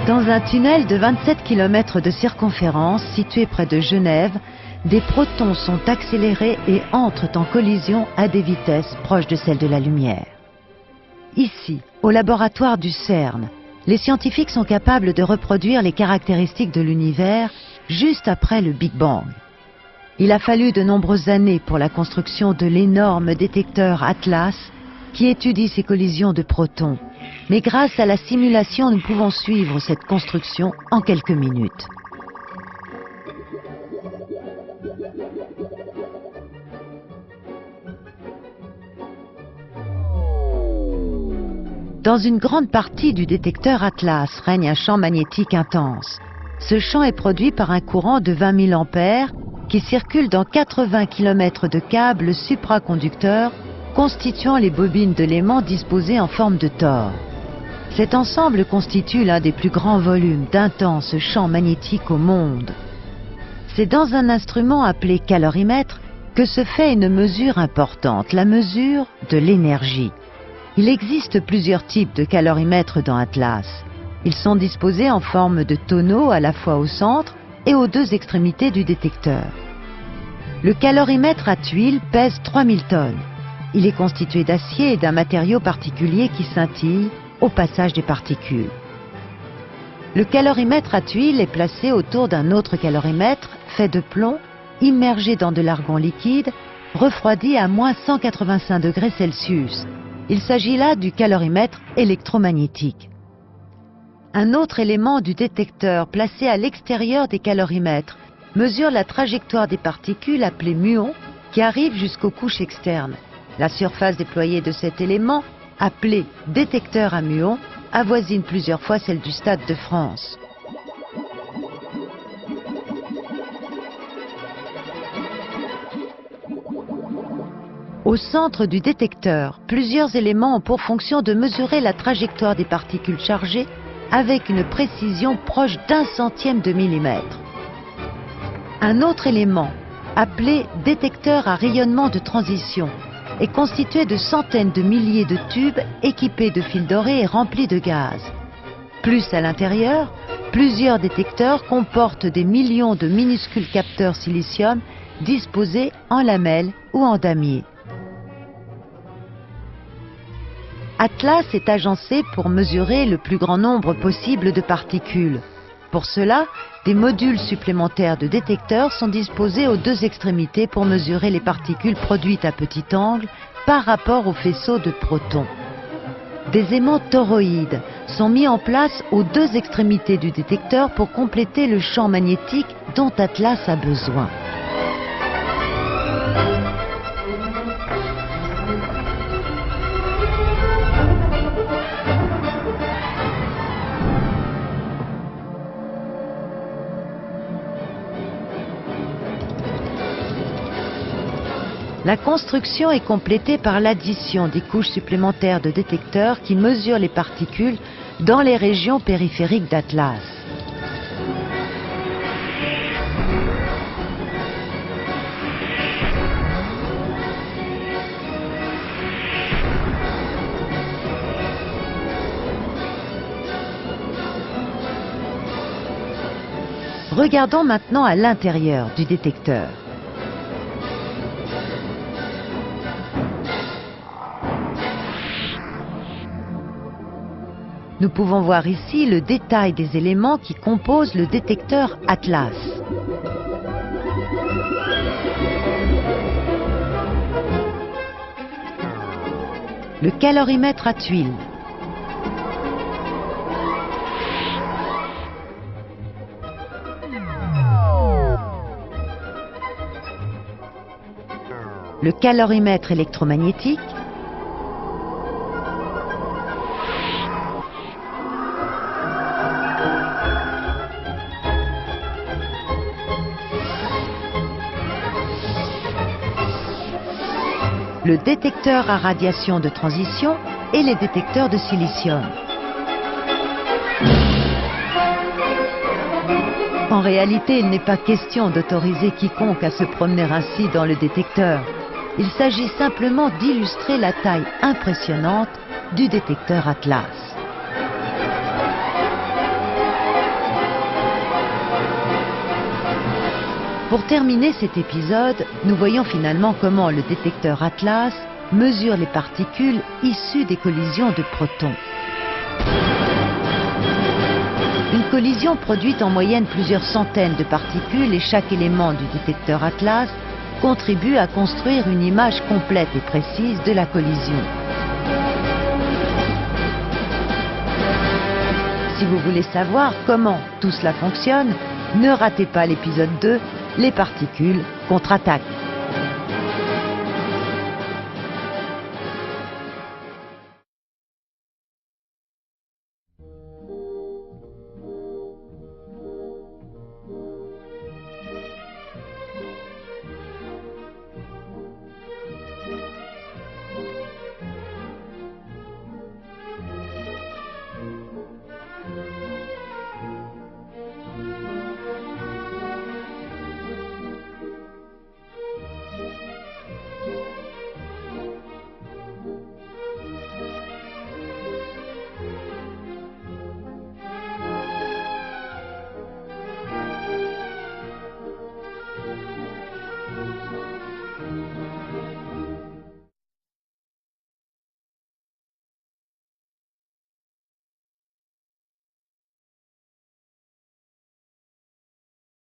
Dans un tunnel de 27 km de circonférence situé près de Genève, des protons sont accélérés et entrent en collision à des vitesses proches de celles de la lumière. Ici, au laboratoire du CERN, les scientifiques sont capables de reproduire les caractéristiques de l'univers juste après le Big Bang. Il a fallu de nombreuses années pour la construction de l'énorme détecteur Atlas qui étudie ces collisions de protons. Mais grâce à la simulation, nous pouvons suivre cette construction en quelques minutes. Dans une grande partie du détecteur Atlas règne un champ magnétique intense. Ce champ est produit par un courant de 20 000 ampères qui circule dans 80 km de câbles supraconducteurs constituant les bobines de l'aimant disposées en forme de tore. Cet ensemble constitue l'un des plus grands volumes d'intenses champs magnétiques au monde. C'est dans un instrument appelé calorimètre que se fait une mesure importante, la mesure de l'énergie. Il existe plusieurs types de calorimètres dans Atlas. Ils sont disposés en forme de tonneaux à la fois au centre et aux deux extrémités du détecteur. Le calorimètre à tuile pèse 3000 tonnes. Il est constitué d'acier et d'un matériau particulier qui scintille au passage des particules. Le calorimètre à tuile est placé autour d'un autre calorimètre fait de plomb, immergé dans de l'argon liquide, refroidi à moins 185 degrés Celsius. Il s'agit là du calorimètre électromagnétique. Un autre élément du détecteur placé à l'extérieur des calorimètres mesure la trajectoire des particules appelées muons qui arrivent jusqu'aux couches externes. La surface déployée de cet élément, appelé détecteur à muons, avoisine plusieurs fois celle du Stade de France. Au centre du détecteur, plusieurs éléments ont pour fonction de mesurer la trajectoire des particules chargées avec une précision proche d'un centième de millimètre. Un autre élément, appelé détecteur à rayonnement de transition, est constitué de centaines de milliers de tubes équipés de fils dorés et remplis de gaz. Plus à l'intérieur, plusieurs détecteurs comportent des millions de minuscules capteurs silicium disposés en lamelles ou en damier. Atlas est agencé pour mesurer le plus grand nombre possible de particules. Pour cela, des modules supplémentaires de détecteurs sont disposés aux deux extrémités pour mesurer les particules produites à petit angle par rapport au faisceau de protons. Des aimants toroïdes sont mis en place aux deux extrémités du détecteur pour compléter le champ magnétique dont Atlas a besoin. La construction est complétée par l'addition des couches supplémentaires de détecteurs qui mesurent les particules dans les régions périphériques d'Atlas. Regardons maintenant à l'intérieur du détecteur. Nous pouvons voir ici le détail des éléments qui composent le détecteur Atlas. Le calorimètre à tuile. Le calorimètre électromagnétique. Le détecteur à radiation de transition et les détecteurs de silicium. En réalité, il n'est pas question d'autoriser quiconque à se promener ainsi dans le détecteur. Il s'agit simplement d'illustrer la taille impressionnante du détecteur Atlas. Pour terminer cet épisode, nous voyons finalement comment le détecteur Atlas mesure les particules issues des collisions de protons. Une collision produit en moyenne plusieurs centaines de particules et chaque élément du détecteur Atlas contribue à construire une image complète et précise de la collision. Si vous voulez savoir comment tout cela fonctionne, ne ratez pas l'épisode 2, les particules contre-attaquent.